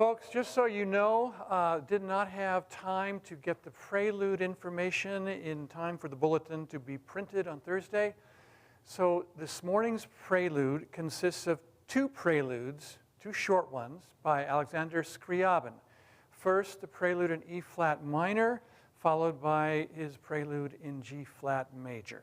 Folks, just so you know, did not have time to get the prelude information in time for the bulletin to be printed on Thursday. So this morning's prelude consists of two preludes, two short ones, by Alexander Scriabin. First, the prelude in E-flat minor, followed by his prelude in G-flat major.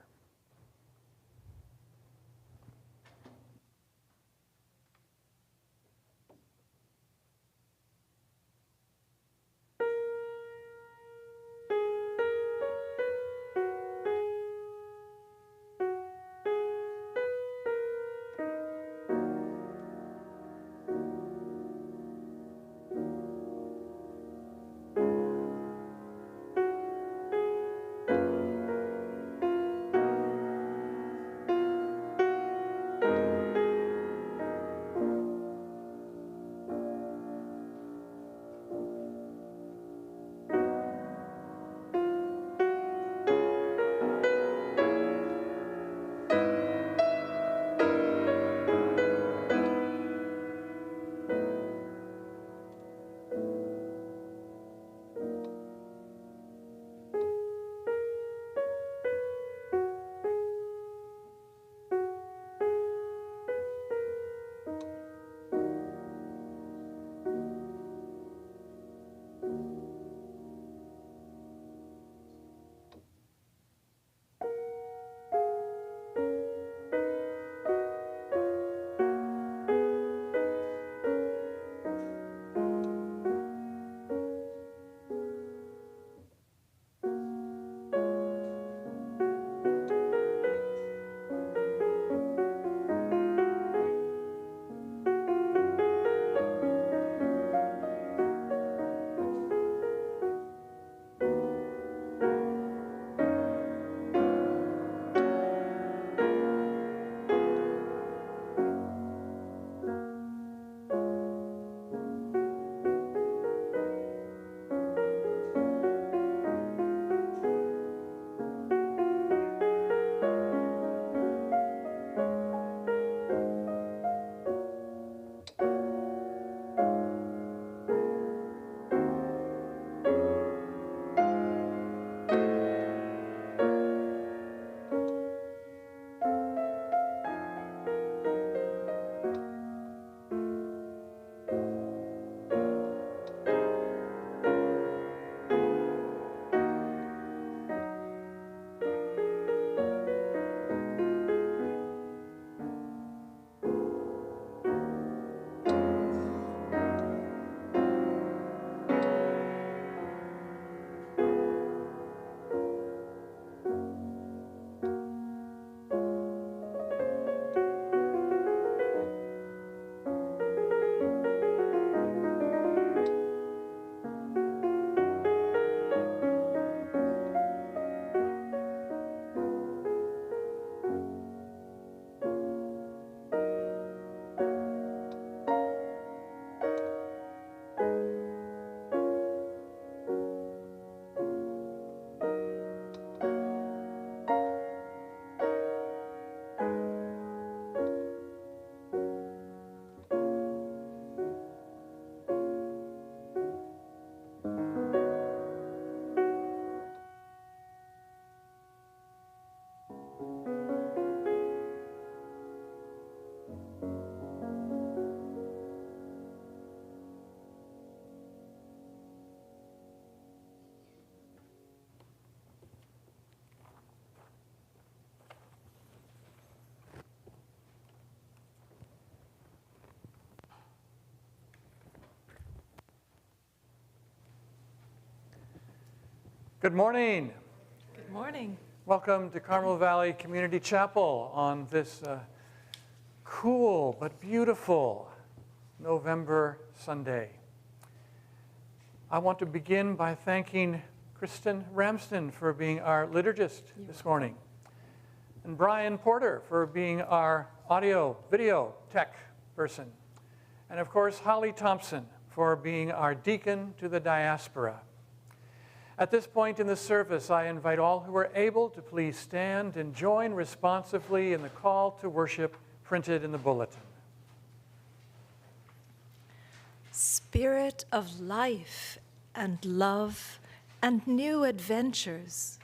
Good morning. Good morning. Welcome to Carmel Valley Community Chapel on this cool but beautiful November Sunday. I want to begin by thanking Kristen Ramsden for being our liturgist this morning, and Brian Porter for being our audio, video tech person, and of course Holly Thompson for being our deacon to the diaspora. At this point in the service, I invite all who are able to please stand and join responsively in the call to worship printed in the bulletin. Spirit of life and love and new adventures,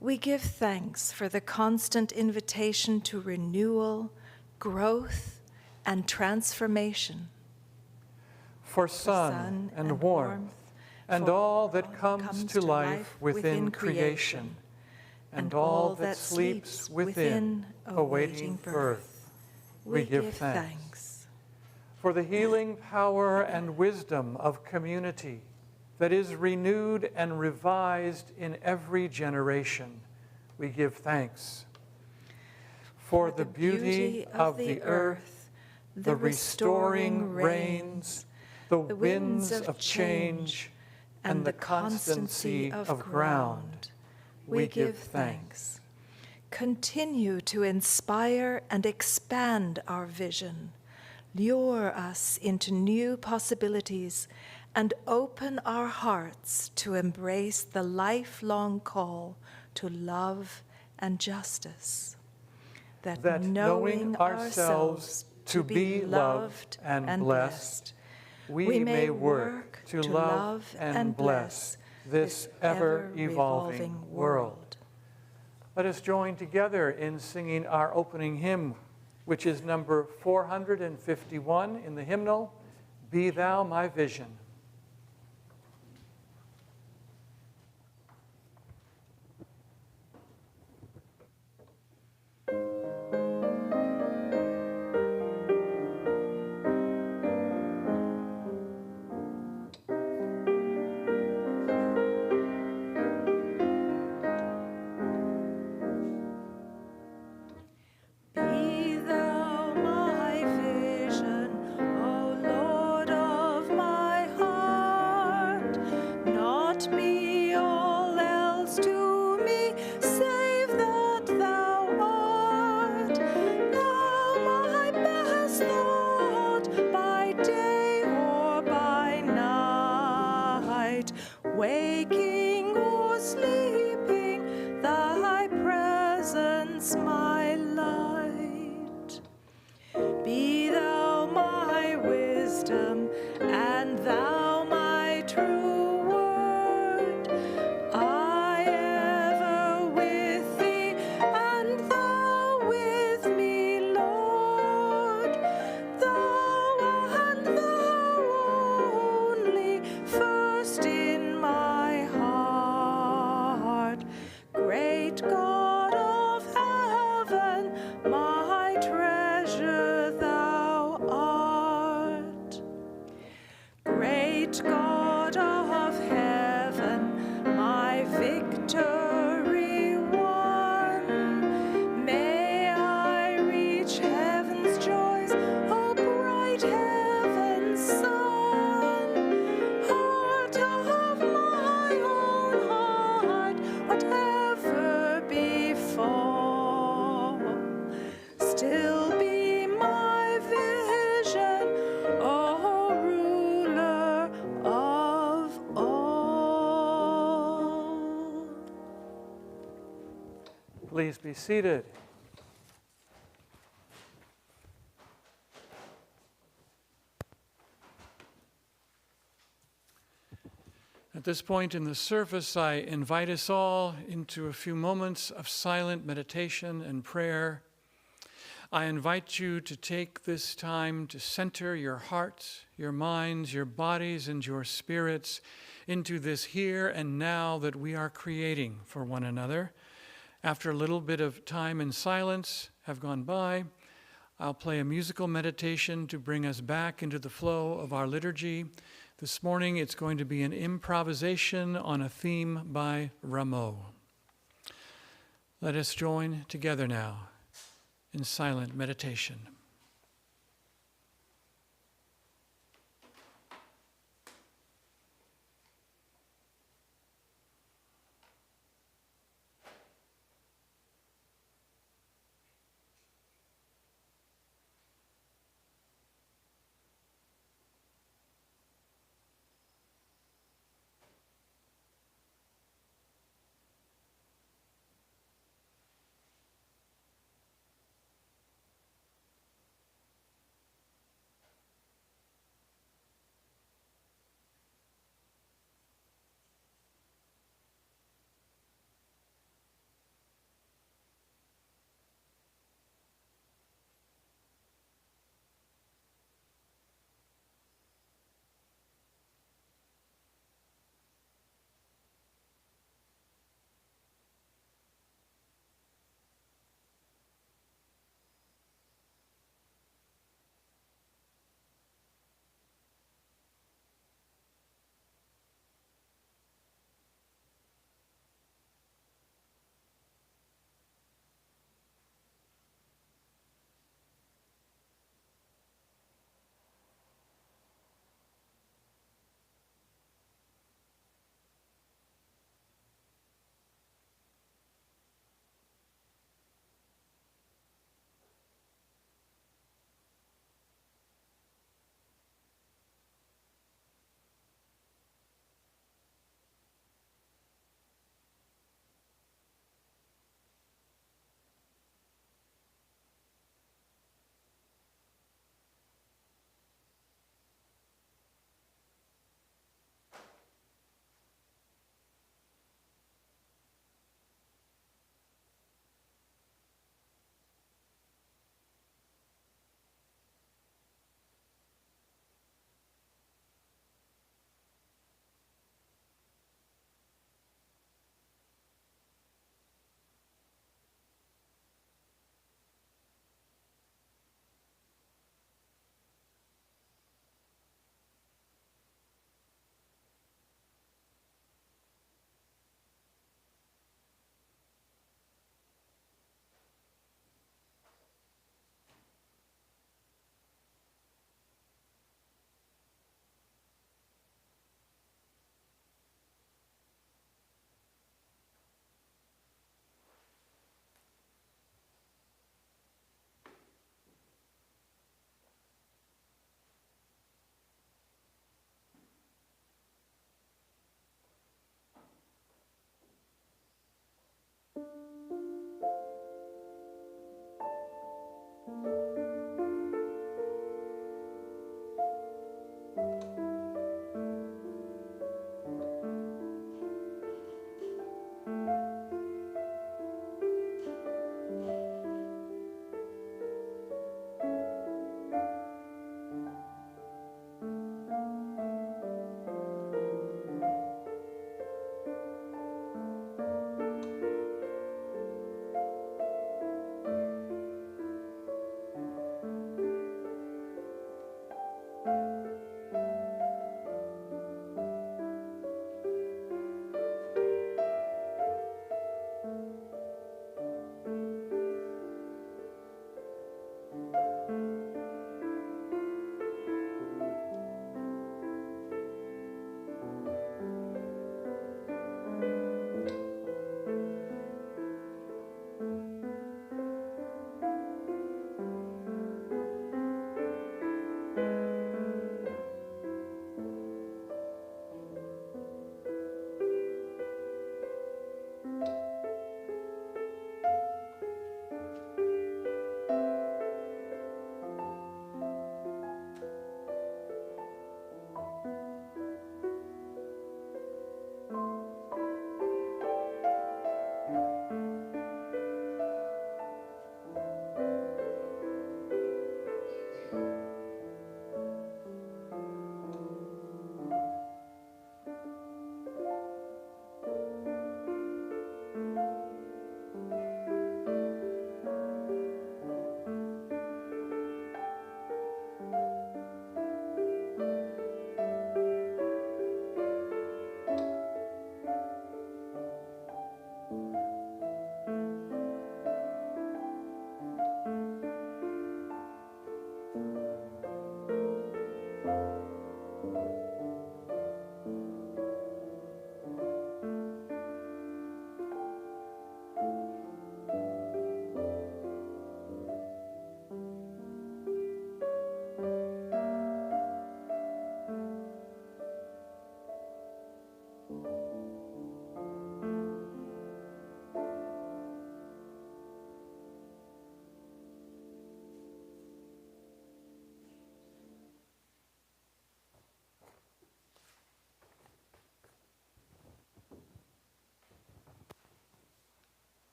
we give thanks for the constant invitation to renewal, growth, and transformation. For sun and warmth, and all that comes to life within creation, and all that sleeps within, awaiting birth, we give thanks. For the healing power and wisdom of community that is renewed and revised in every generation, we give thanks. For the beauty of the earth, the restoring rains, the winds of change, and the constancy of ground, we give thanks. Continue to inspire and expand our vision, lure us into new possibilities, and open our hearts to embrace the lifelong call to love and justice. That knowing ourselves to be loved and blessed, we may work to love and bless this ever-evolving world. Let us join together in singing our opening hymn, which is number 451 in the hymnal, Be Thou My Vision. Be thou my vision, O Lord of my heart, not be all else to me, save that thou art. Thou my best thought, by day or by night, waking or sleeping, thy presence my light. Be thou my wisdom, and thou my true word. I ever with thee, and thou with me, Lord. Thou and thou only, first in my heart. Great God of heaven, my treasure thou art. Great God of heaven, my victory won. May I reach heaven's joys, O bright heaven's sun. Heart of my own heart, whatever befall, still be my vision, O ruler of all. Please be seated. At this point in the service, I invite us all into a few moments of silent meditation and prayer. I invite you to take this time to center your hearts, your minds, your bodies, and your spirits into this here and now that we are creating for one another. After a little bit of time in silence have gone by, I'll play a musical meditation to bring us back into the flow of our liturgy. This morning, it's going to be an improvisation on a theme by Rameau. Let us join together now in silent meditation.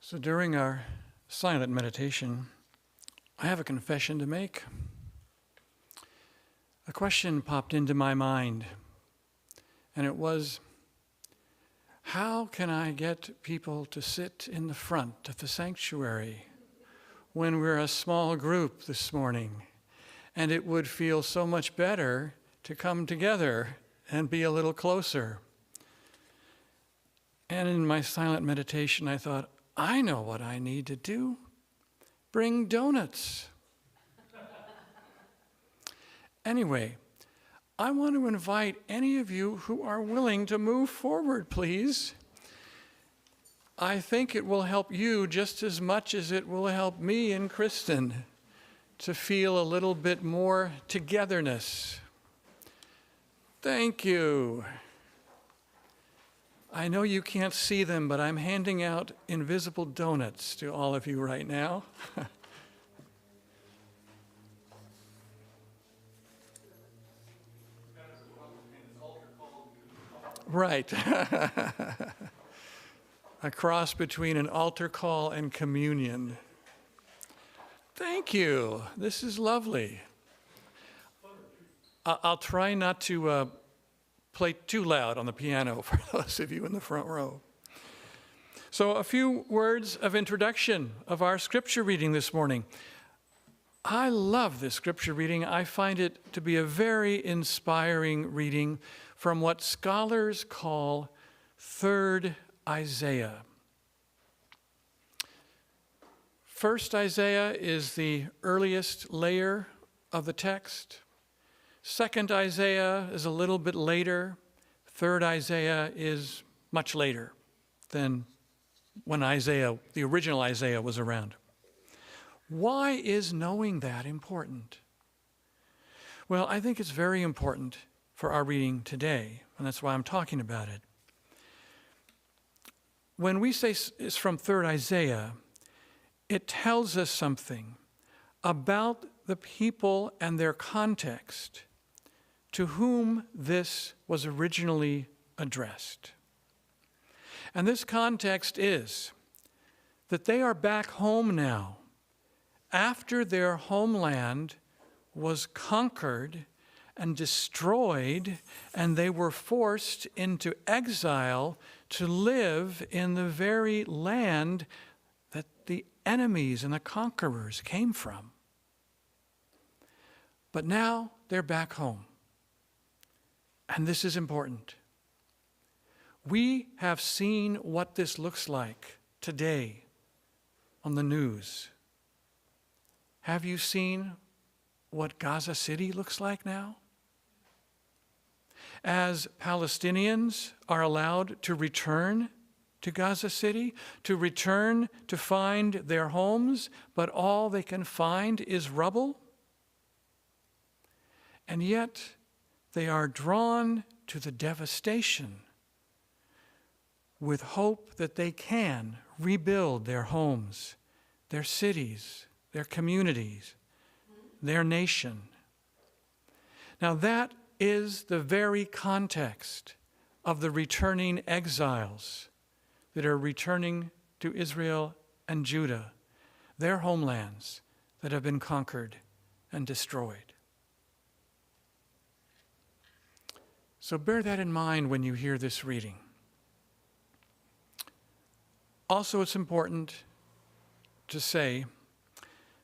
So during our silent meditation, I have a confession to make. A question popped into my mind, and it was, how can I get people to sit in the front of the sanctuary when we're a small group this morning? And it would feel so much better to come together and be a little closer. And in my silent meditation, I thought, I know what I need to do. Bring donuts. Anyway, I want to invite any of you who are willing to move forward, please. I think it will help you just as much as it will help me and Kristen to feel a little bit more togetherness. Thank you. I know you can't see them, but I'm handing out invisible donuts to all of you right now. Right. A cross between an altar call and communion. Thank you. This is lovely. I'll try not to play too loud on the piano for those of you in the front row. So a few words of introduction of our scripture reading this morning. I love this scripture reading. I find it to be a very inspiring reading from what scholars call Third Isaiah. First Isaiah is the earliest layer of the text. Second Isaiah is a little bit later. Third Isaiah is much later than when Isaiah, the original Isaiah, was around. Why is knowing that important? Well, I think it's very important for our reading today, and that's why I'm talking about it. When we say it's from Third Isaiah, it tells us something about the people and their context to whom this was originally addressed. And this context is that they are back home now after their homeland was conquered and destroyed, and they were forced into exile to live in the very land that the enemies and the conquerors came from. But now they're back home. And this is important. We have seen what this looks like today on the news. Have you seen what Gaza City looks like now? As Palestinians are allowed to return to Gaza City, to return to find their homes, but all they can find is rubble. And yet, they are drawn to the devastation with hope that they can rebuild their homes, their cities, their communities, their nation. Now that is the very context of the returning exiles that are returning to Israel and Judah, their homelands that have been conquered and destroyed. So bear that in mind when you hear this reading. Also, it's important to say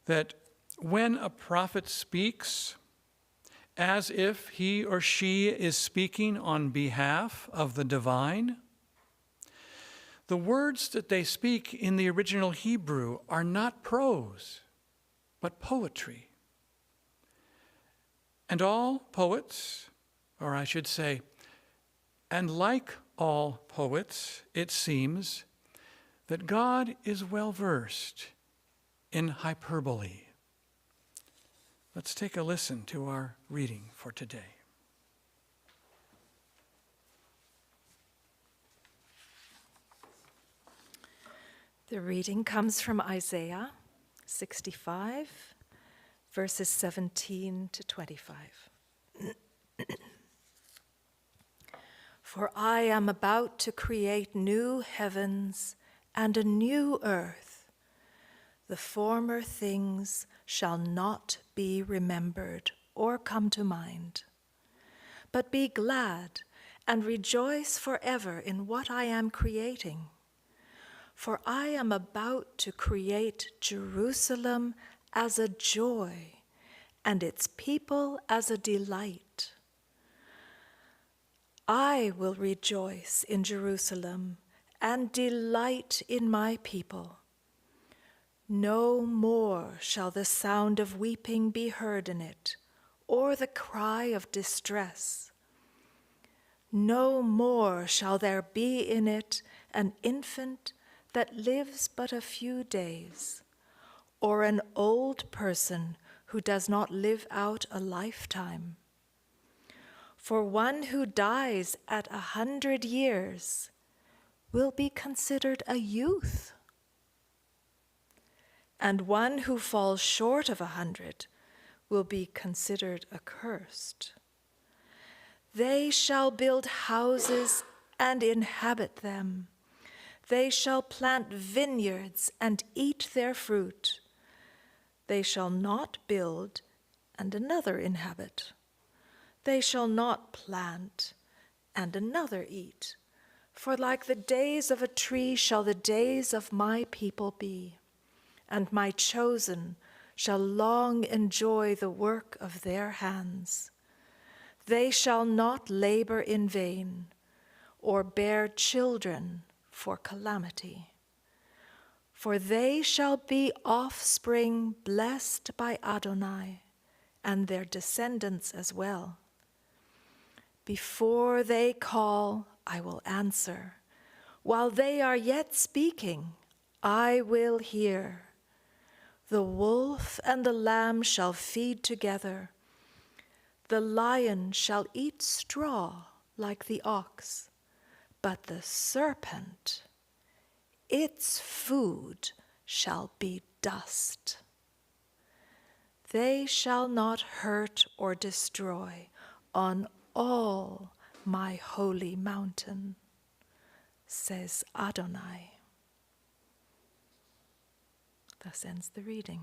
that when a prophet speaks, as if he or she is speaking on behalf of the divine, the words that they speak in the original Hebrew are not prose, but poetry. And all poets, or I should say, and like all poets, it seems that God is well versed in hyperbole. Let's take a listen to our reading for today. The reading comes from Isaiah 65, verses 17 to 25. For I am about to create new heavens and a new earth. The former things shall not be remembered or come to mind. But be glad and rejoice forever in what I am creating. For I am about to create Jerusalem as a joy and its people as a delight. I will rejoice in Jerusalem and delight in my people. No more shall the sound of weeping be heard in it, or the cry of distress. No more shall there be in it an infant that lives but a few days, or an old person who does not live out a lifetime. For one who dies at 100 years will be considered a youth, and one who falls short of 100 will be considered accursed. They shall build houses and inhabit them. They shall plant vineyards and eat their fruit. They shall not build and another inhabit. They shall not plant and another eat. For like the days of a tree shall the days of my people be, and my chosen shall long enjoy the work of their hands. They shall not labor in vain, or bear children for calamity. For they shall be offspring blessed by Adonai, and their descendants as well. Before they call, I will answer. While they are yet speaking, I will hear. The wolf and the lamb shall feed together. The lion shall eat straw like the ox, but the serpent, its food shall be dust. They shall not hurt or destroy on all my holy mountain, says Adonai. Thus ends the reading.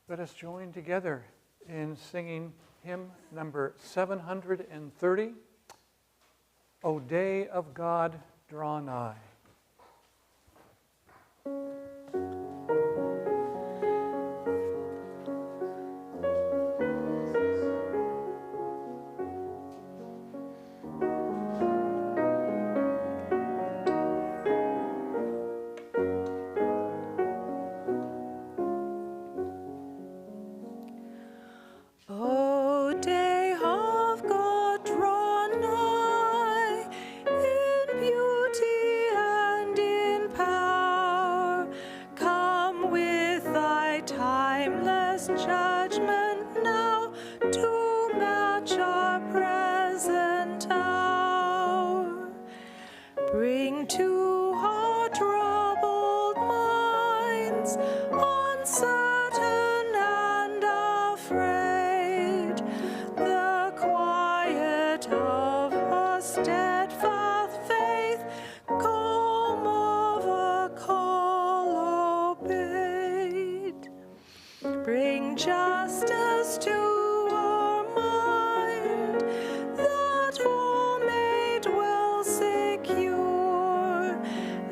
Let us join together in singing hymn number 730, O Day of God, Draw Nigh. O day of God, draw nigh in beauty and in power. Come with thy timeless judgment now to match our present hour. Bring to our troubled minds uncertain and afraid the quiet of a steadfast faith, calm of a call obeyed. Bring justice to our mind, that all may dwell secure,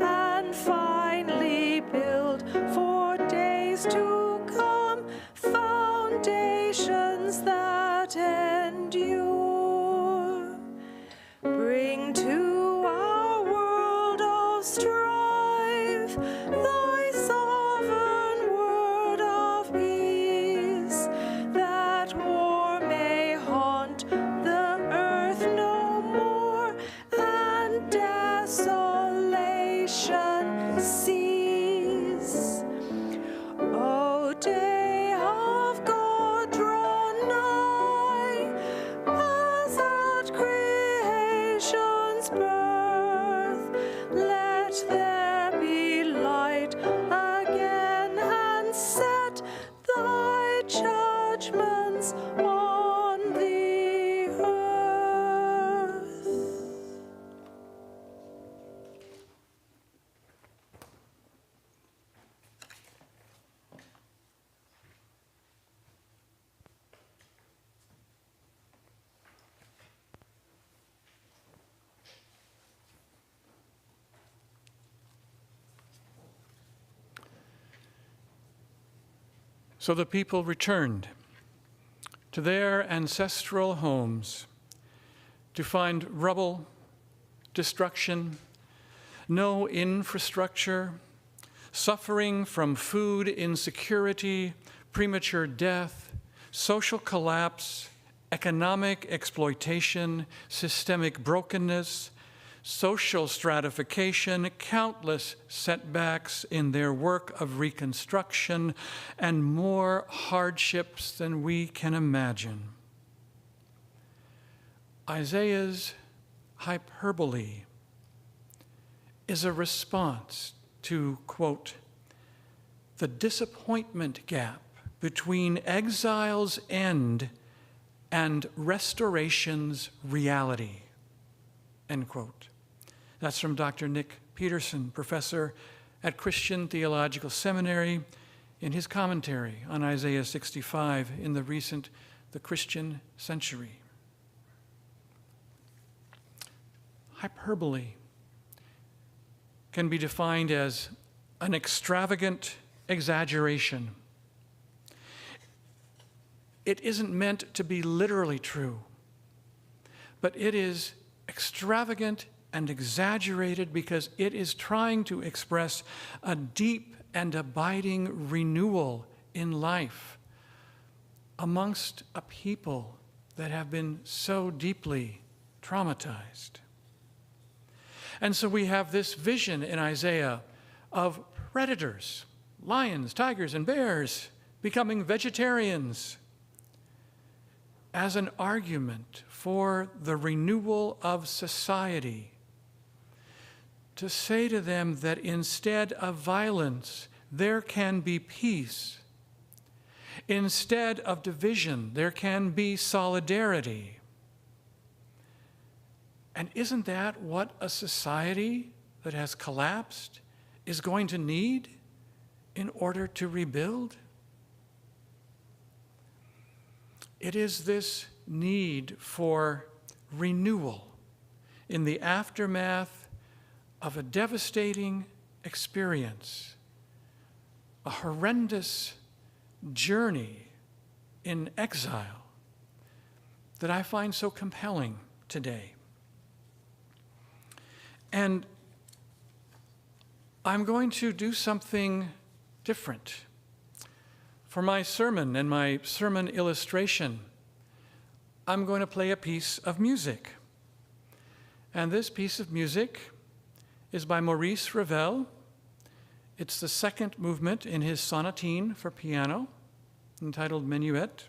and finally build for days to come foundations that endure. Bring to our world of strife thy sovereign word of peace, that war may haunt the earth no more, and desolation cease. O day of God, draw nigh, as at creation's birth. Let there be light again, and set thy judgments on the earth. So the people returned to their ancestral homes to find rubble, destruction, no infrastructure, suffering from food insecurity, premature death, social collapse, economic exploitation, systemic brokenness, social stratification, countless setbacks in their work of reconstruction, and more hardships than we can imagine. Isaiah's hyperbole is a response to, quote, the disappointment gap between exile's end and restoration's reality, end quote. That's from Dr. Nick Peterson, professor at Christian Theological Seminary, in his commentary on Isaiah 65 in the Christian Century. Hyperbole can be defined as an extravagant exaggeration. It isn't meant to be literally true, but it is extravagant and exaggerated because it is trying to express a deep and abiding renewal in life amongst a people that have been so deeply traumatized. And so we have this vision in Isaiah of predators, lions, tigers, and bears becoming vegetarians as an argument for the renewal of society, to say to them that instead of violence, there can be peace. Instead of division, there can be solidarity. And isn't that what a society that has collapsed is going to need in order to rebuild? It is this need for renewal in the aftermath of a devastating experience, a horrendous journey in exile, that I find so compelling today. And I'm going to do something different. For my sermon and my sermon illustration, I'm going to play a piece of music. And this piece of music is by Maurice Ravel. It's the second movement in his sonatine for piano, entitled Minuet.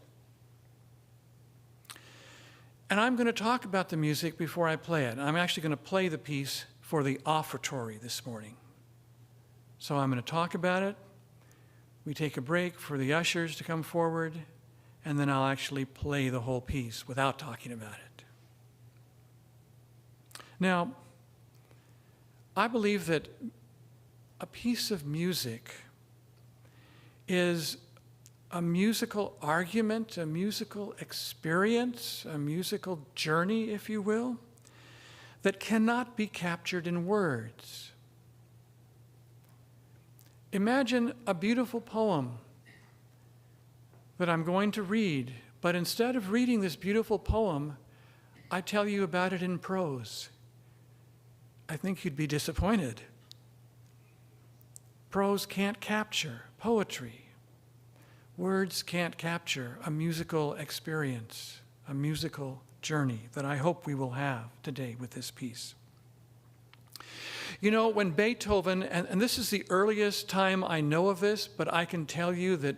And I'm going to talk about the music before I play it. I'm actually going to play the piece for the offertory this morning. So I'm going to talk about it. We take a break for the ushers to come forward, and then I'll actually play the whole piece without talking about it. Now, I believe that a piece of music is a musical argument, a musical experience, a musical journey, if you will, that cannot be captured in words. Imagine a beautiful poem that I'm going to read, but instead of reading this beautiful poem, I tell you about it in prose. I think you'd be disappointed. Prose can't capture poetry. Words can't capture a musical experience, a musical journey that I hope we will have today with this piece. You know, when Beethoven, and this is the earliest time I know of this, but I can tell you that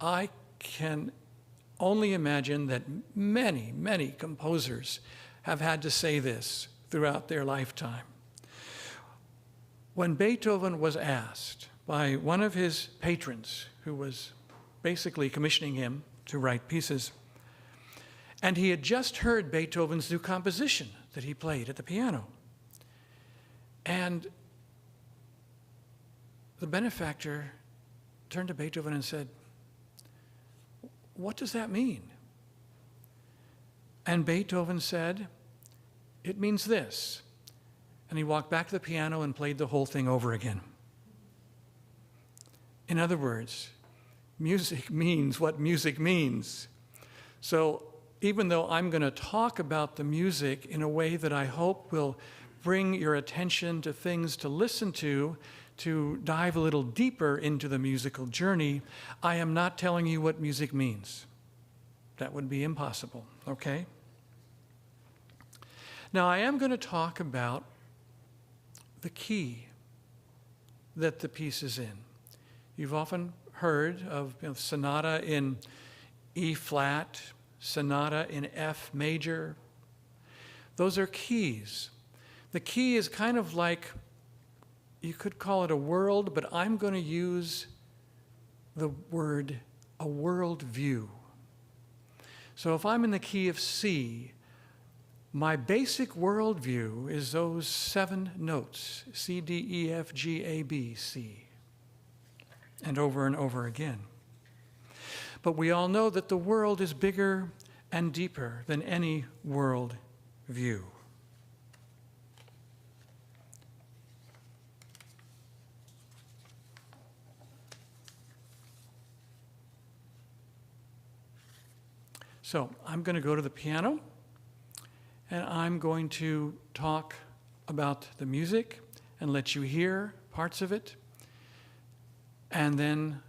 I can only imagine that many, many composers have had to say this throughout their lifetime. When Beethoven was asked by one of his patrons, who was basically commissioning him to write pieces, and he had just heard Beethoven's new composition that he played at the piano. And the benefactor turned to Beethoven and said, "What does that mean?" And Beethoven said, "It means this." And he walked back to the piano and played the whole thing over again. In other words, music means what music means. So even though I'm going to talk about the music in a way that I hope will bring your attention to things to listen to dive a little deeper into the musical journey, I am not telling you what music means. That would be impossible, okay? Now, I am going to talk about the key that the piece is in. You've often heard of sonata in E flat, sonata in F major. Those are keys. The key is kind of like, you could call it a world, but I'm going to use the word a world view. So if I'm in the key of C, my basic worldview is those 7 notes, C, D, E, F, G, A, B, C, and over again. But we all know that the world is bigger and deeper than any world view. So I'm going to go to the piano, and I'm going to talk about the music and let you hear parts of it. And then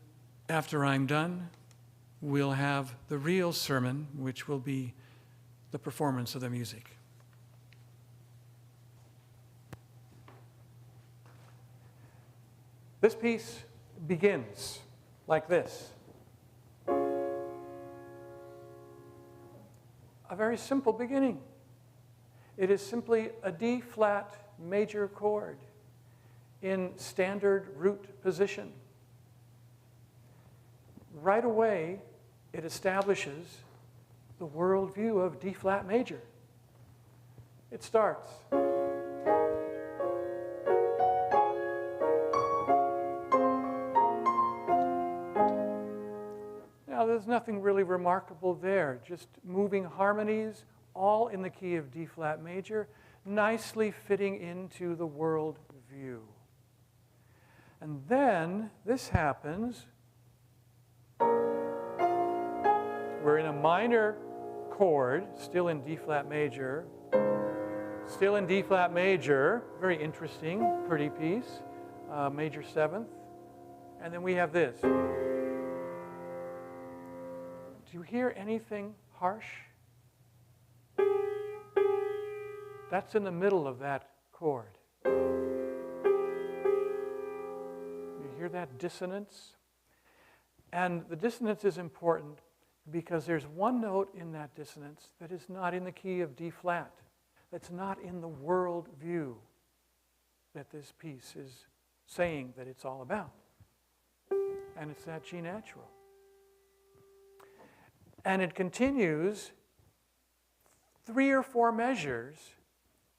after I'm done, we'll have the real sermon, which will be the performance of the music. This piece begins like this. A very simple beginning. It is simply a D flat major chord in standard root position. Right away, it establishes the worldview of D flat major. It starts. Now, there's nothing really remarkable there, just moving harmonies, all in the key of D flat major, nicely fitting into the world view. And then this happens. We're in a minor chord, still in D flat major. Still in D flat major, very interesting, pretty piece, major 7th. And then we have this. Do you hear anything harsh? That's in the middle of that chord. You hear that dissonance? And the dissonance is important because there's one note in that dissonance that is not in the key of D flat, that's not in the world view that this piece is saying that it's all about. And it's that G natural. And it continues 3 or 4 measures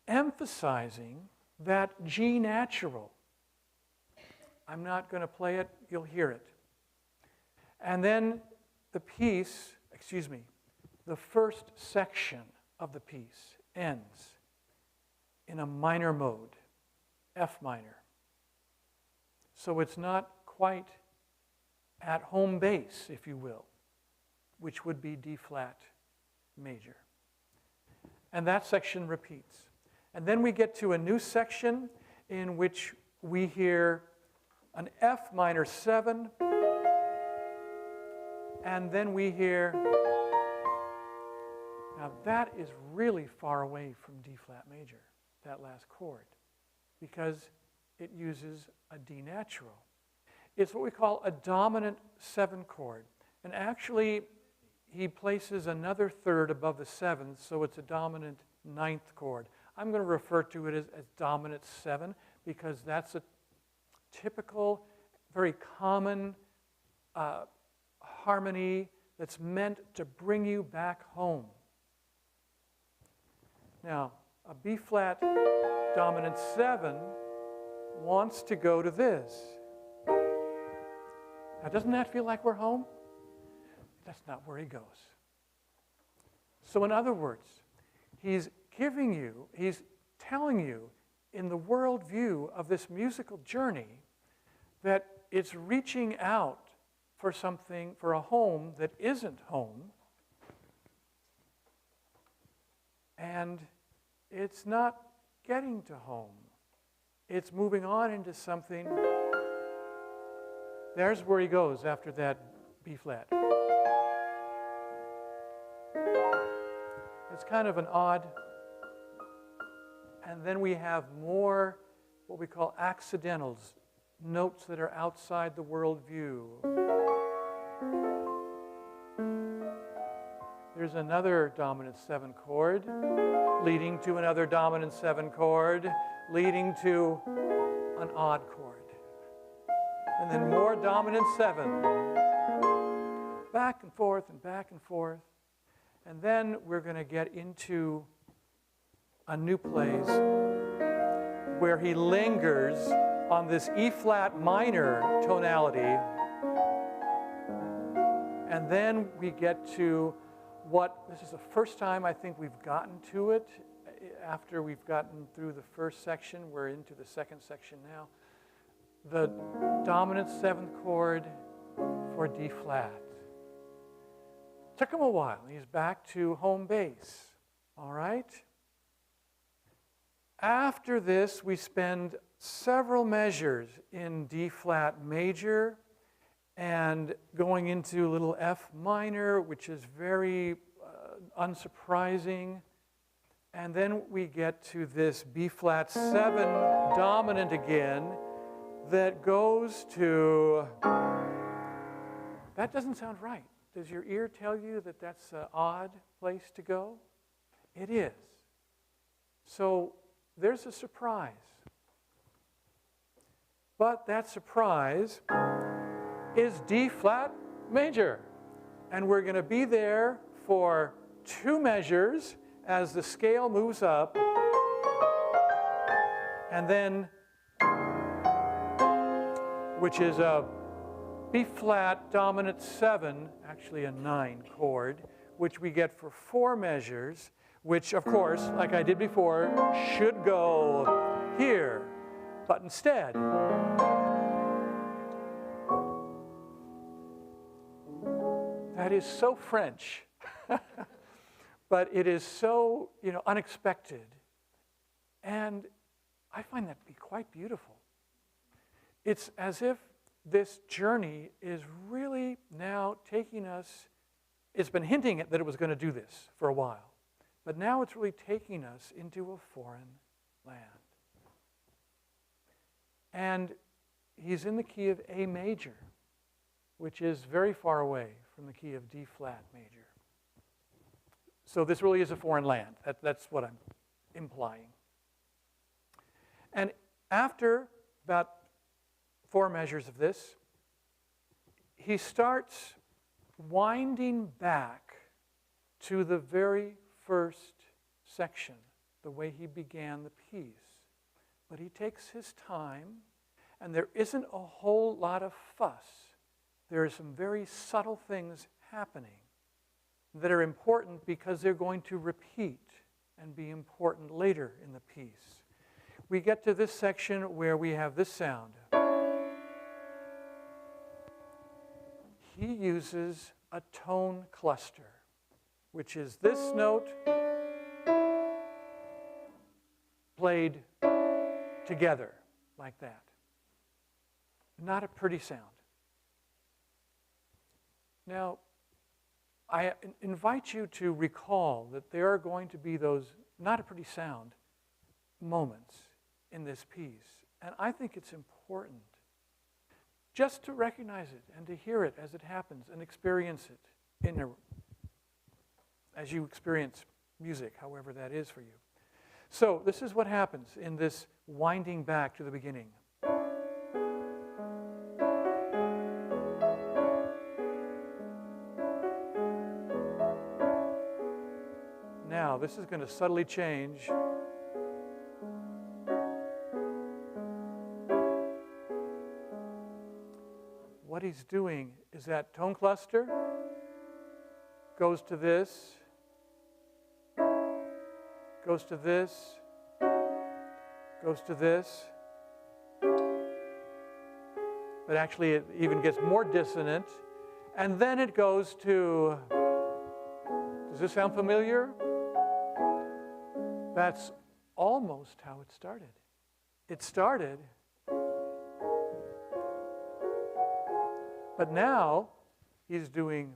emphasizing that G natural. I'm not going to play it, you'll hear it. And then the piece, the first section of the piece ends in a minor mode, F minor. So it's not quite at home base, if you will, which would be D flat major. And that section repeats. And then we get to a new section in which we hear an F minor 7, and then we hear, now that is really far away from D flat major, that last chord, because it uses a D natural. It's what we call a dominant 7 chord. And actually, he places another 3rd above the 7th, so it's a dominant 9th chord. I'm going to refer to it as dominant 7 because that's a typical, very common harmony that's meant to bring you back home. Now, a B flat dominant 7 wants to go to this. Now, doesn't that feel like we're home? That's not where he goes. So in other words, he's telling you in the worldview of this musical journey that it's reaching out for something, for a home that isn't home. And it's not getting to home. It's moving on into something. There's where he goes after that B flat. It's kind of an odd. And then we have more what we call accidentals, notes that are outside the worldview. There's another dominant 7 chord, leading to another dominant 7 chord, leading to an odd chord. And then more dominant 7. Back and forth and back and forth. And then we're going to get into a new place where he lingers on this E flat minor tonality. And then we get to this is the first time I think we've gotten to it. After we've gotten through the first section, we're into the second section now. The dominant 7th chord for D flat. Took him a while. He's back to home base. All right? After this, we spend several measures in D flat major and going into little F minor, which is very unsurprising. And then we get to this B flat 7 dominant again that goes to, that doesn't sound right. Does your ear tell you that that's an odd place to go? It is. So there's a surprise. But that surprise is D flat major. And we're going to be there for 2 measures as the scale moves up. And then, which is a B flat dominant 7, actually a 9 chord, which we get for 4 measures, which of course, like I did before, should go here. But instead, that is so French, but it is so, unexpected. And I find that to be quite beautiful. It's as if this journey is really now taking us, it's been hinting that it was going to do this for a while, but now it's really taking us into a foreign land. And he's in the key of A major, which is very far away from the key of D flat major. So this really is a foreign land. That's what I'm implying. And after about 4 measures of this, he starts winding back to the very first section, the way he began the piece. But he takes his time, and there isn't a whole lot of fuss. There are some very subtle things happening that are important because they're going to repeat and be important later in the piece. We get to this section where we have this sound. He uses a tone cluster, which is this note played together like that. Not a pretty sound. Now, I invite you to recall that there are going to be those not a pretty sound moments in this piece. And I think it's important just to recognize it and to hear it as it happens and experience it as you experience music, however that is for you. So this is what happens in this winding back to the beginning. Now, this is going to subtly change. What he's doing is that tone cluster goes to this, goes to this, goes to this. But actually, it even gets more dissonant And then it goes to, does this sound familiar? That's almost how it started. It started, but now he's doing,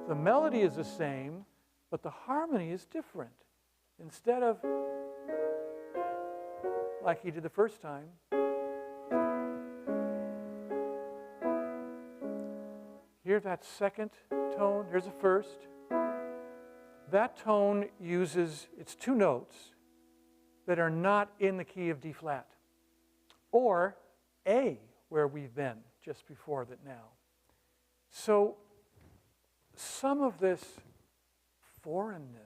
the melody is the same, but the harmony is different. Instead of, like he did the first time, hear that second tone, here's the first. That tone uses, it's two notes that are not in the key of D flat, or A, where we've been just before that now. So some of this foreignness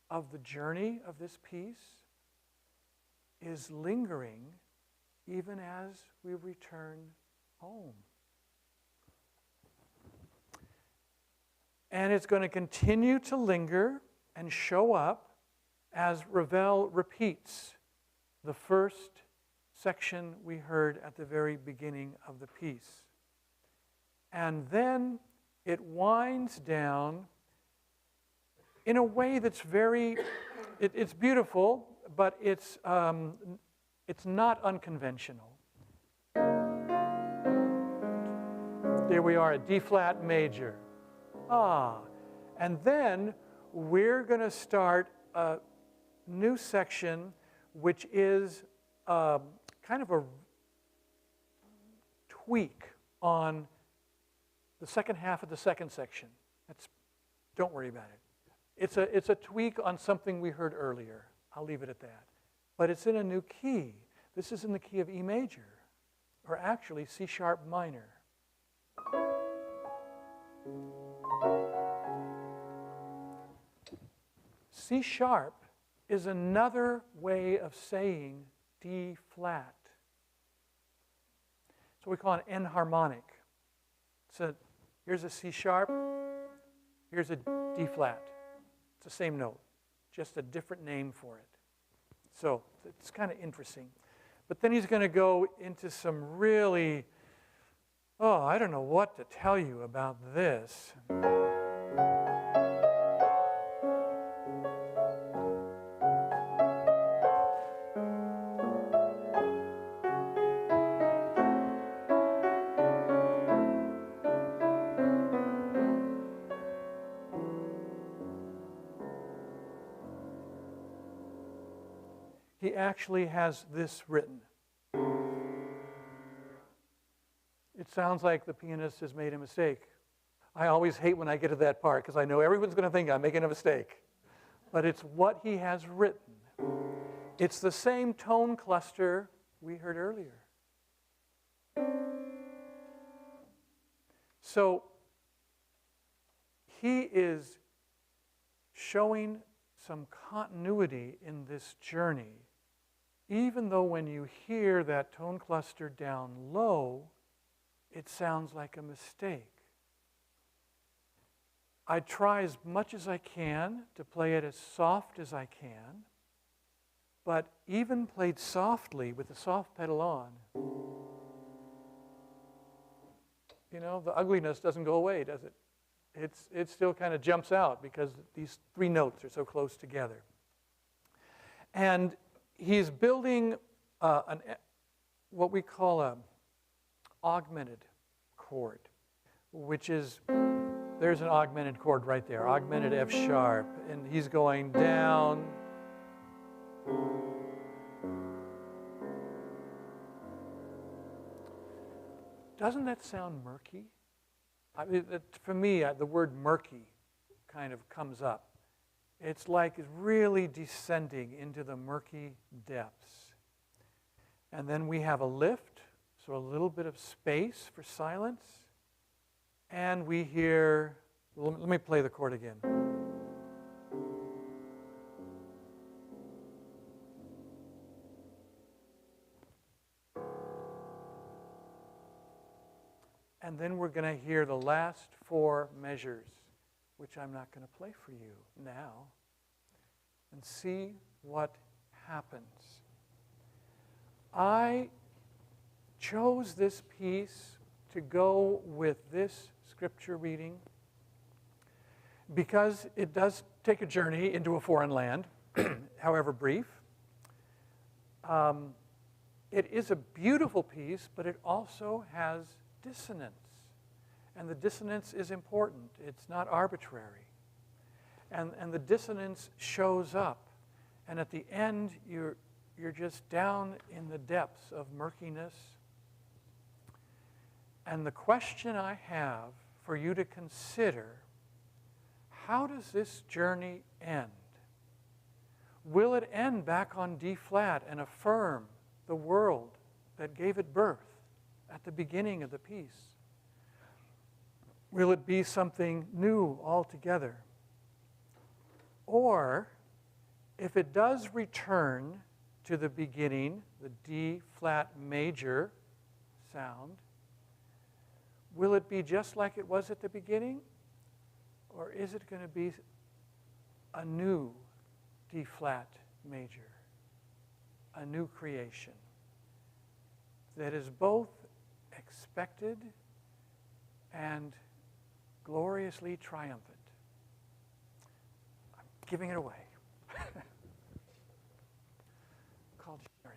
of the journey of this piece is lingering even as we return home. And it's going to continue to linger and show up as Ravel repeats the first section we heard at the very beginning of the piece. And then it winds down in a way that's very, it's beautiful, but it's not unconventional. There we are at D flat major. And then we're going to start a new section, which is kind of a tweak on the second half of the second section. Don't worry about it. It's a tweak on something we heard earlier. I'll leave it at that. But it's in a new key. This is in the key of E major, or actually C sharp minor. C sharp is another way of saying D flat. So we call it enharmonic. So here's a C sharp, here's a D flat. It's the same note, just a different name for it. So it's kind of interesting. But then he's going to go into some really, I don't know what to tell you about this. He actually has this written. It sounds like the pianist has made a mistake. I always hate when I get to that part because I know everyone's going to think I'm making a mistake. But it's what he has written. It's the same tone cluster we heard earlier. So he is showing some continuity in this journey, even though when you hear that tone cluster down low, it sounds like a mistake. I try as much as I can to play it as soft as I can, but even played softly with the soft pedal on, the ugliness doesn't go away, does it? It still kind of jumps out because these three notes are so close together. And he's building what we call an augmented chord, which is, there's an augmented chord right there, augmented F sharp, and he's going down. Doesn't that sound murky? I mean, for me, the word murky kind of comes up. It's like really descending into the murky depths. And then we have a lift, so a little bit of space for silence. And we hear, let me play the chord again. And then we're going to hear the last four measures, which I'm not going to play for you now, and see what happens. I chose this piece to go with this scripture reading because it does take a journey into a foreign land, however brief. It is a beautiful piece, but it also has dissonance. And the dissonance is important. It's not arbitrary. And the dissonance shows up. And at the end, you're just down in the depths of murkiness. And the question I have for you to consider, how does this journey end? Will it end back on D flat and affirm the world that gave it birth at the beginning of the piece? Will it be something new altogether? Or, if it does return to the beginning, the D flat major sound, will it be just like it was at the beginning? Or is it going to be a new D flat major, a new creation that is both expected and gloriously triumphant? I'm giving it away. Called sharing.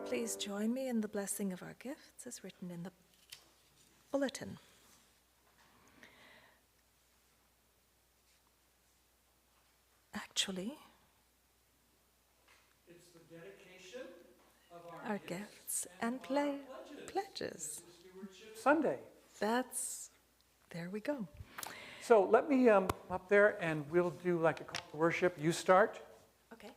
Please join me in the blessing of our gifts as written in the bulletin. Actually, It's the dedication of our gifts and pledges. This is Stewardship Sunday. There we go. So let me up there and we'll do like a call to worship. You start. Okay.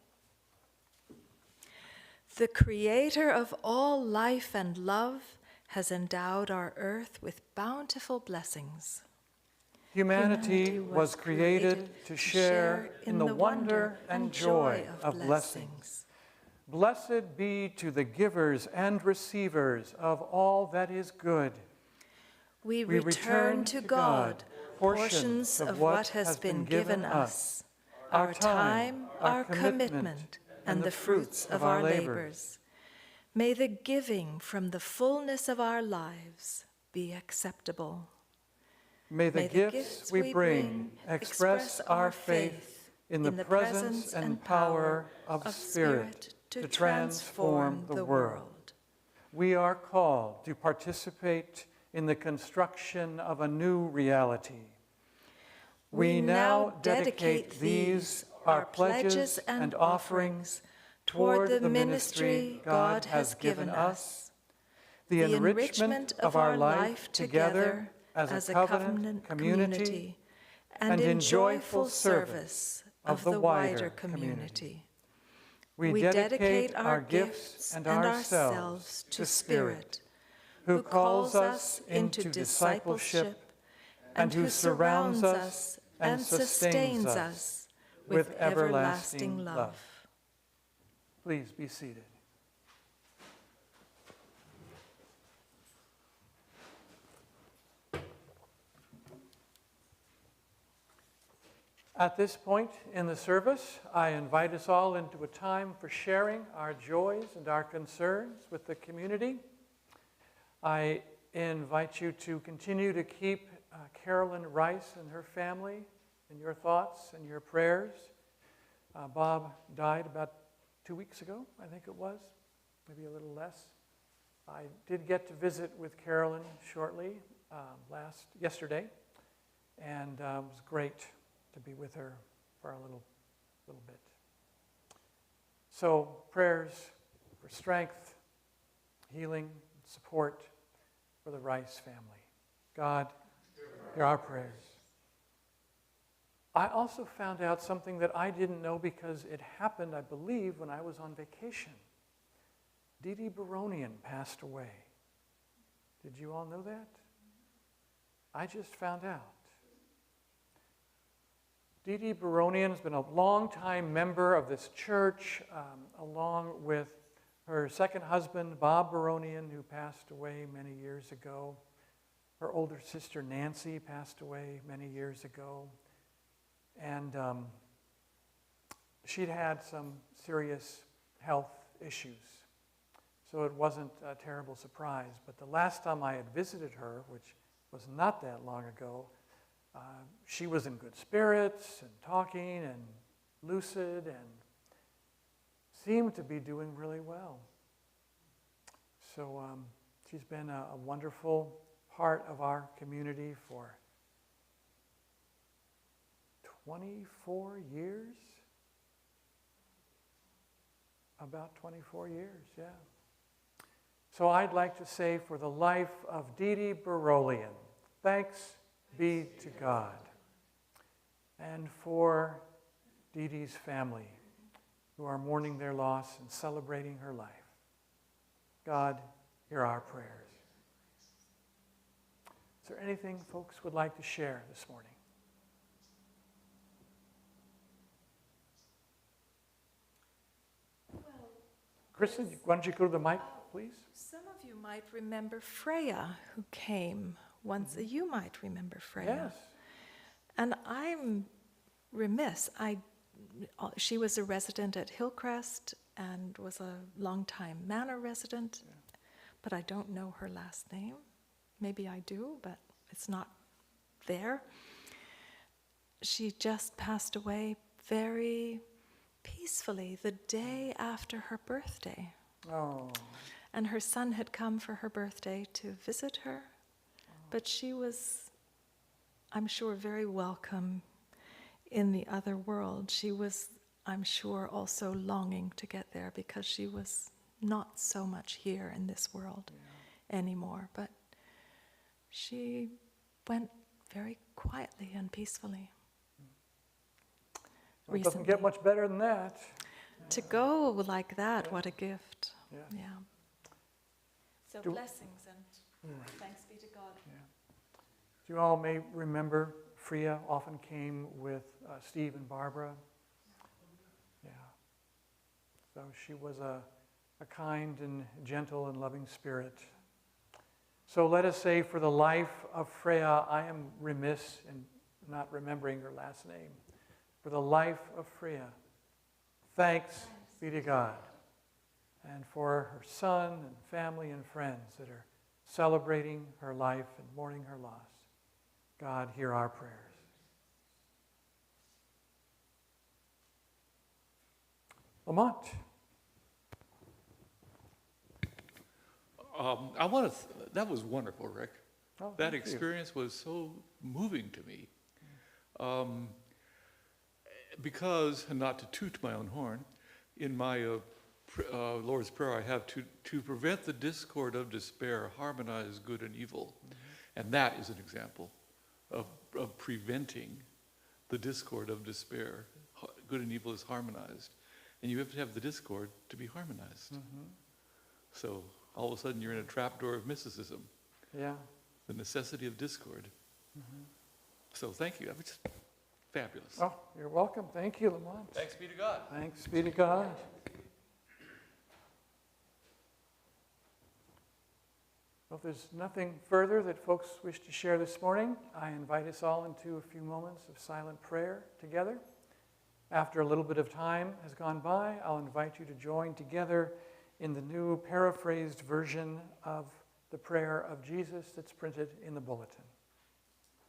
The Creator of all life and love has endowed our earth with bountiful blessings. Humanity was created to share in the wonder and joy of blessings. Blessed be to the givers and receivers of all that is good. We return to God portions of what has been given us, our time, our commitment, and the fruits of our labors. May the giving from the fullness of our lives be acceptable. May the gifts we bring express our faith in the presence and power of Spirit to transform the world. We are called to participate in the construction of a new reality. We now dedicate these, our pledges and offerings, toward the ministry God has given us, the enrichment of our life together as a covenant community, and in joyful service of the wider community. We dedicate our gifts and ourselves to Spirit, who calls us into discipleship and who surrounds us and sustains us with everlasting love. Please be seated. At this point in the service, I invite us all into a time for sharing our joys and our concerns with the community. I invite you to continue to keep Carolyn Rice and her family in your thoughts and your prayers. Bob died about 2 weeks ago, I think it was, maybe a little less. I did get to visit with Carolyn shortly yesterday, and it was great to be with her for a little bit. So prayers for strength, healing, support for the Rice family. God, hear our prayers. I also found out something that I didn't know because it happened, I believe, when I was on vacation. Dee Dee Baronian passed away. Did you all know that? I just found out. Dee Dee Baronian has been a long-time member of this church, along with her second husband, Bob Baronian, who passed away many years ago. Her older sister, Nancy, passed away many years ago. And she'd had some serious health issues. So it wasn't a terrible surprise. But the last time I had visited her, which was not that long ago, she was in good spirits and talking and lucid and seemed to be doing really well. So she's been a wonderful part of our community for 24 years? About 24 years, yeah. So I'd like to say for the life of Dee Dee Barolian, thanks be to God. And for Dee Dee's family, who are mourning their loss and celebrating her life. God, hear our prayers. Is there anything folks would like to share this morning? Kristen, why don't you go to the mic, please? Some of you might remember Freya, who came once. You might remember Freya. Yes. And I'm remiss. She was a resident at Hillcrest and was a long-time Manor resident, but I don't know her last name. Maybe I do, but it's not there. She just passed away very peacefully the day after her birthday. Oh, And her son had come for her birthday to visit her. But she was, I'm sure, very welcome in the other world. She was, I'm sure, also longing to get there because she was not so much here in this world anymore. But she went very quietly and peacefully. well, it doesn't get much better than that. To go like that, what a gift. Yeah. So Do- blessings and thanks be to God. You all may remember Freya often came with Steve and Barbara. Yeah. So she was a kind and gentle and loving spirit. So let us say, for the life of Freya, I am remiss in not remembering her last name. For the life of Freya, thanks be to God. And for her son and family and friends that are celebrating her life and mourning her loss, God, hear our prayers. Lamont. That was wonderful, Rick. Oh, That thank you. experience was so moving to me. Because, and not to toot my own horn, in my Lord's Prayer I have to prevent the discord of despair, harmonize good and evil. And that is an example of preventing the discord of despair. Good and evil is harmonized. And you have to have the discord to be harmonized. So all of a sudden you're in a trapdoor of mysticism. Yeah. The necessity of discord. So thank you. That was just fabulous. Oh, you're welcome. Thank you, Lamont. Thanks be to God. Thanks be to God. Well, if there's nothing further that folks wish to share this morning, I invite us all into a few moments of silent prayer together. After a little bit of time has gone by, I'll invite you to join together in the new paraphrased version of the prayer of Jesus that's printed in the bulletin.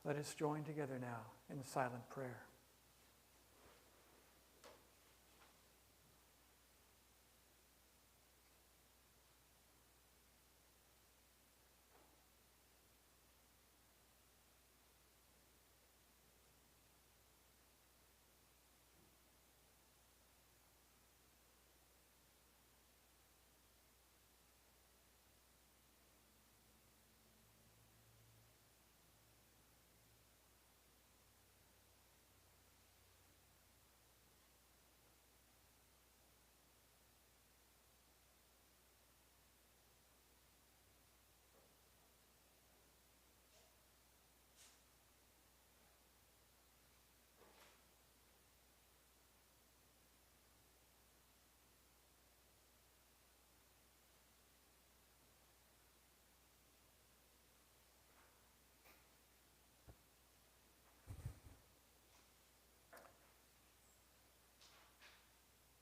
Let us join together now in silent prayer.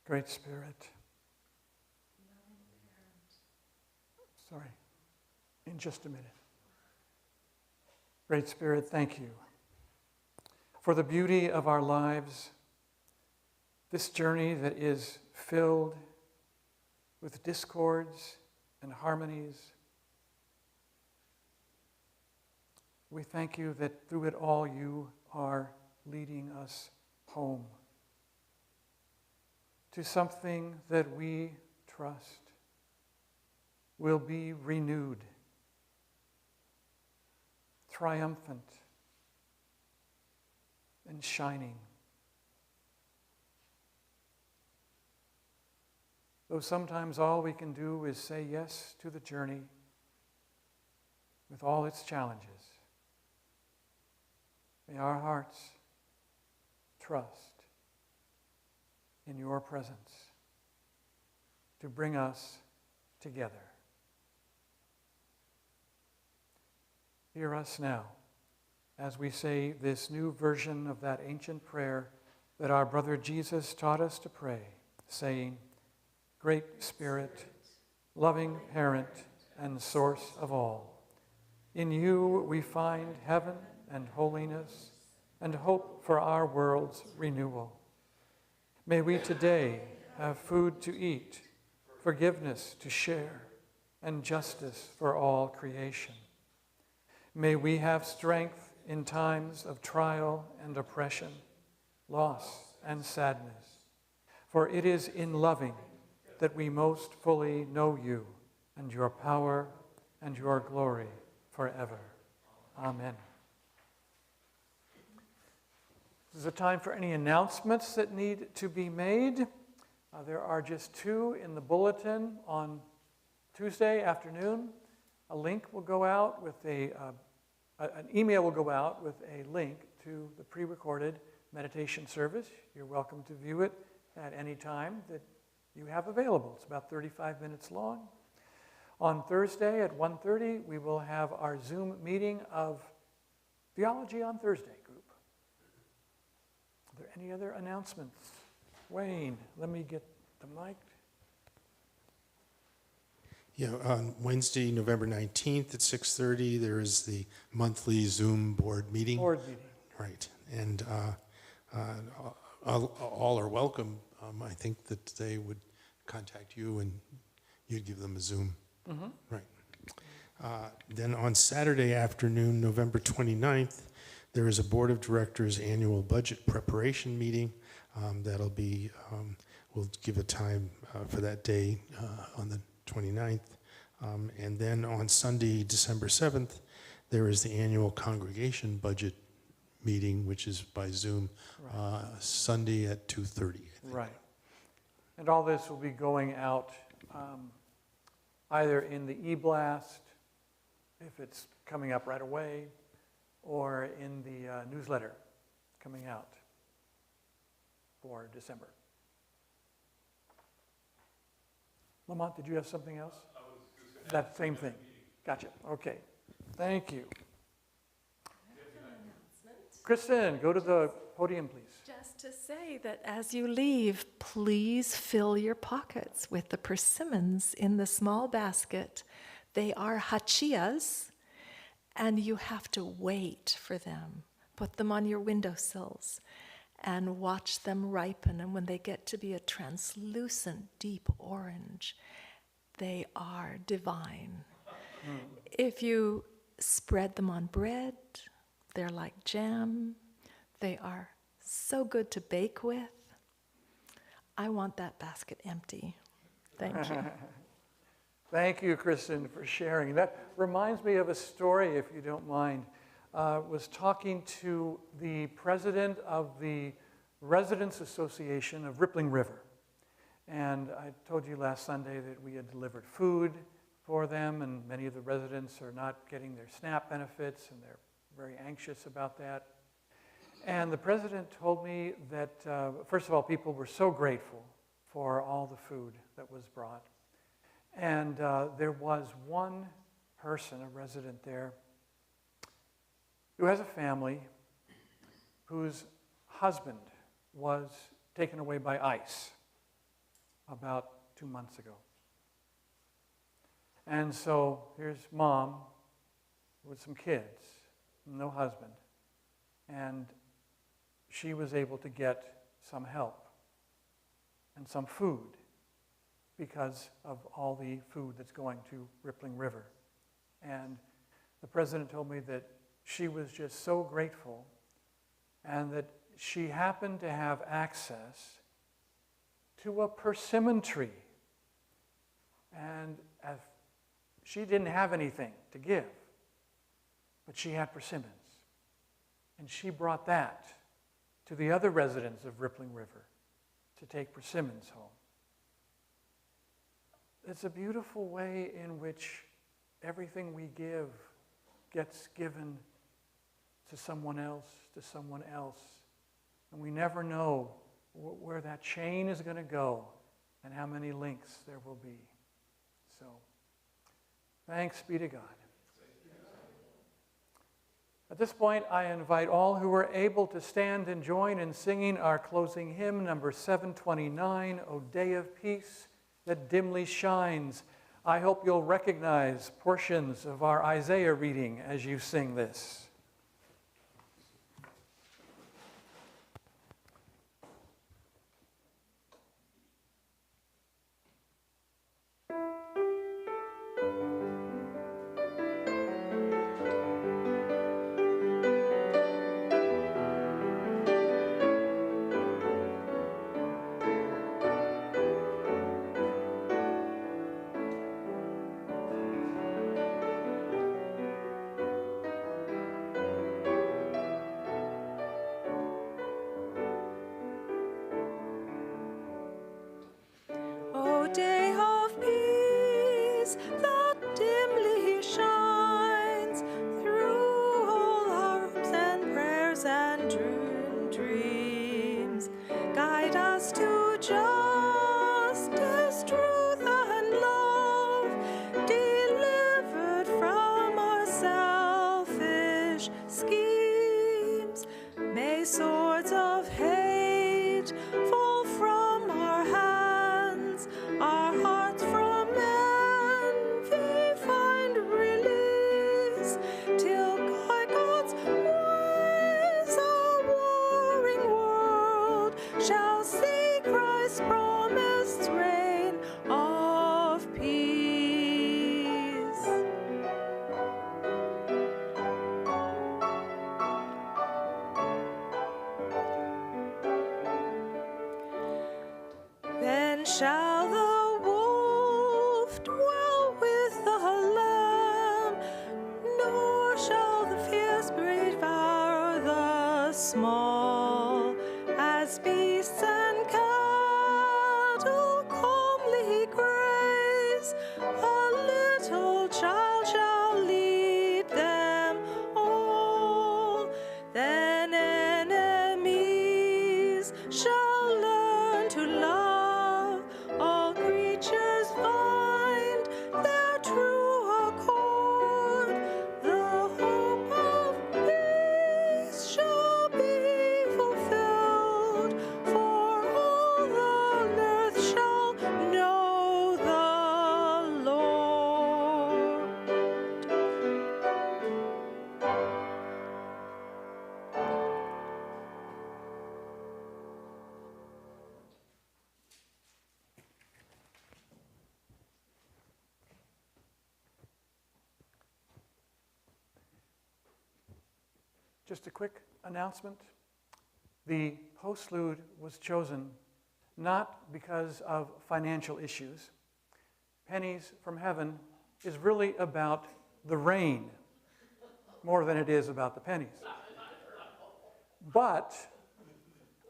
Great Spirit. Sorry, in just a minute. Great Spirit, thank you for the beauty of our lives, this journey that is filled with discords and harmonies. We thank you that through it all you are leading us home to something that we trust will be renewed, triumphant, and shining. Though sometimes all we can do is say yes to the journey with all its challenges, may our hearts trust in your presence to bring us together. Hear us now as we say this new version of that ancient prayer that our brother Jesus taught us to pray, saying, Great Spirit, loving parent and source of all, in you we find heaven and holiness and hope for our world's renewal. May we today have food to eat forgiveness to share, and justice for all creation. May we have strength in times of trial and oppression, loss and sadness, for it is in loving that we most fully know you and your power and your glory forever. Amen. This is a time for any announcements that need to be made. There are just two in the bulletin on Tuesday afternoon. A link will go out with an email will go out with a link to the pre-recorded meditation service. You're welcome to view it at any time that you have available. It's about 35 minutes long. On Thursday at 1:30, we will have our Zoom meeting of Theology on Thursday group. Are there any other announcements? Wayne, let me get the mic. Yeah, on Wednesday, November 19th at 6:30, there is the monthly Zoom board meeting. Board meeting. Right, and all are welcome. I think that they would contact you and you'd give them a Zoom. Mm-hmm. Right. Then on Saturday afternoon, November 29th, there is a Board of Directors annual budget preparation meeting. That'll be, we'll give a time for that day on the 29th. And then on Sunday, December 7th, there is the annual congregation budget meeting, which is by Zoom, right. Sunday at 2:30. Right. And all this will be going out either in the e-blast, if it's coming up right away, or in the newsletter coming out for December. Lamont, did you have something else? That same thing. Gotcha. Okay. Thank you. Kristen, go to the podium, please. Just to say that as you leave, please fill your pockets with the persimmons in the small basket. They are hachias, and you have to wait for them. Put them on your windowsills and watch them ripen. And when they get to be a translucent, deep orange, they are divine. If you spread them on bread, they're like jam. They are so good to bake with. I want that basket empty. Thank you. Thank you, Kristen, for sharing. That reminds me of a story, if you don't mind. Was talking to the president of the Residents Association of Rippling River. And I told you last Sunday that we had delivered food for them, and many of the residents are not getting their SNAP benefits, and they're very anxious about that. And the president told me that, first of all, people were so grateful for all the food that was brought. And there was one person, a resident there, who has a family whose husband was taken away by ICE about 2 months ago. And so here's mom with some kids, no husband, and she was able to get some help and some food because of all the food that's going to Rippling River. And the president told me that she was just so grateful, and that she happened to have access to a persimmon tree. And she didn't have anything to give, but she had persimmons. And she brought that to the other residents of Rippling River to take persimmons home. It's a beautiful way in which everything we give gets given to someone else, and we never know where that chain is going to go and how many links there will be. So, thanks be to God. At this point, I invite all who are able to stand and join in singing our closing hymn, number 729, O Day of Peace that dimly shines. I hope you'll recognize portions of our Isaiah reading as you sing this. that dimly shines through all our hopes and prayers and dreams. Guide us to justice, truth, and love, delivered from our selfish schemes. May swords of hate fall from our hands, our hearts from envy find release, till by God's ways our warring world shall see Christ's promised reign of peace. Then shall the wolf dwell with the lamb, nor shall the fierce breed devour the small, as beasts and cattle calmly graze. A little child shall lead them all. Then enemies shall learn to love. All creatures find their true accord. The hope of peace shall be fulfilled, for all the earth shall know the Lord. Just a quick announcement. The postlude was chosen not because of financial issues. Pennies from Heaven is really about the rain more than it is about the pennies. But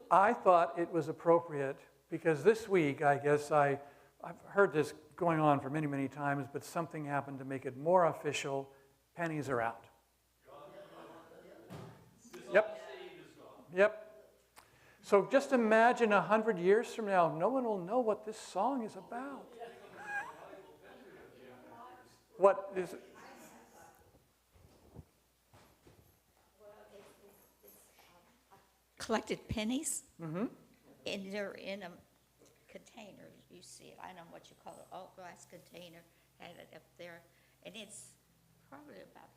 I thought it was appropriate because this week, I guess I've heard this going on for many, many times, but something happened to make it more official. Pennies are out. Yep. Yep. So just imagine 100 years from now, no one will know what this song is about. What is it? Collected pennies, Mm-hmm. and they're in a container. You see it. I don't know what you call it. All glass container. Had it up there, and it's probably about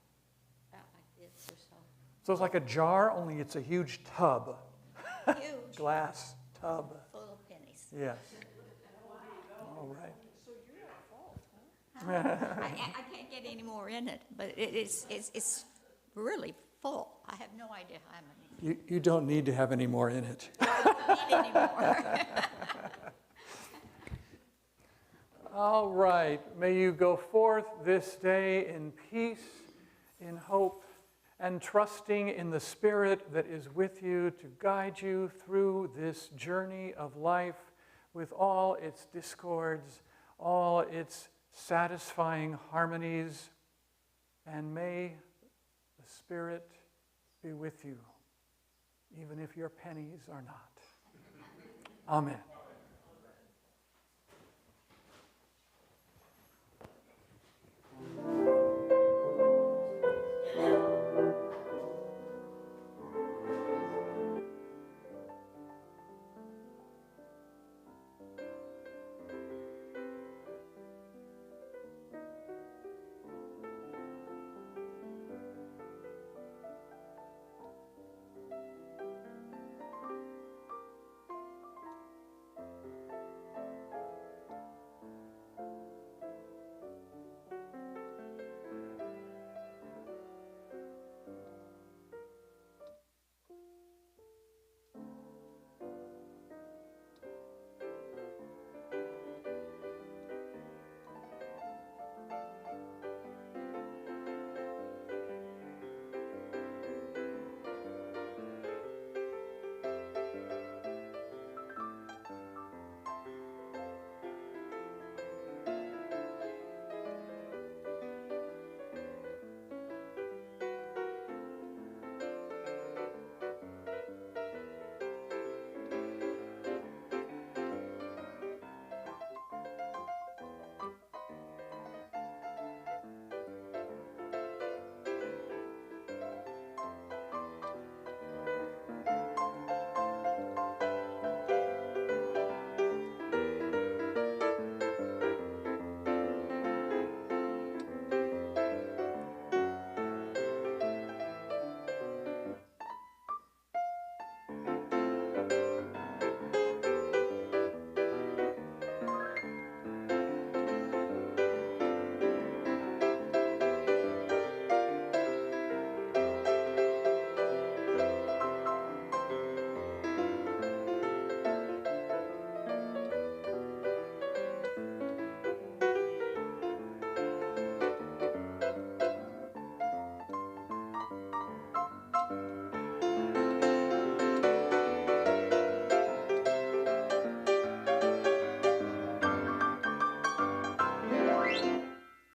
like this or so. So it's like a jar, only it's a huge tub. Huge, Glass tub. full of pennies. Yes. All right. I can't get any more in it, but it's really full. I have no idea how many. You don't need to have any more in it. I don't need any more. All right. May you go forth this day in peace, in hope, and trusting in the Spirit that is with you to guide you through this journey of life with all its discords, all its satisfying harmonies, and may the Spirit be with you, even if your pennies are not. Amen.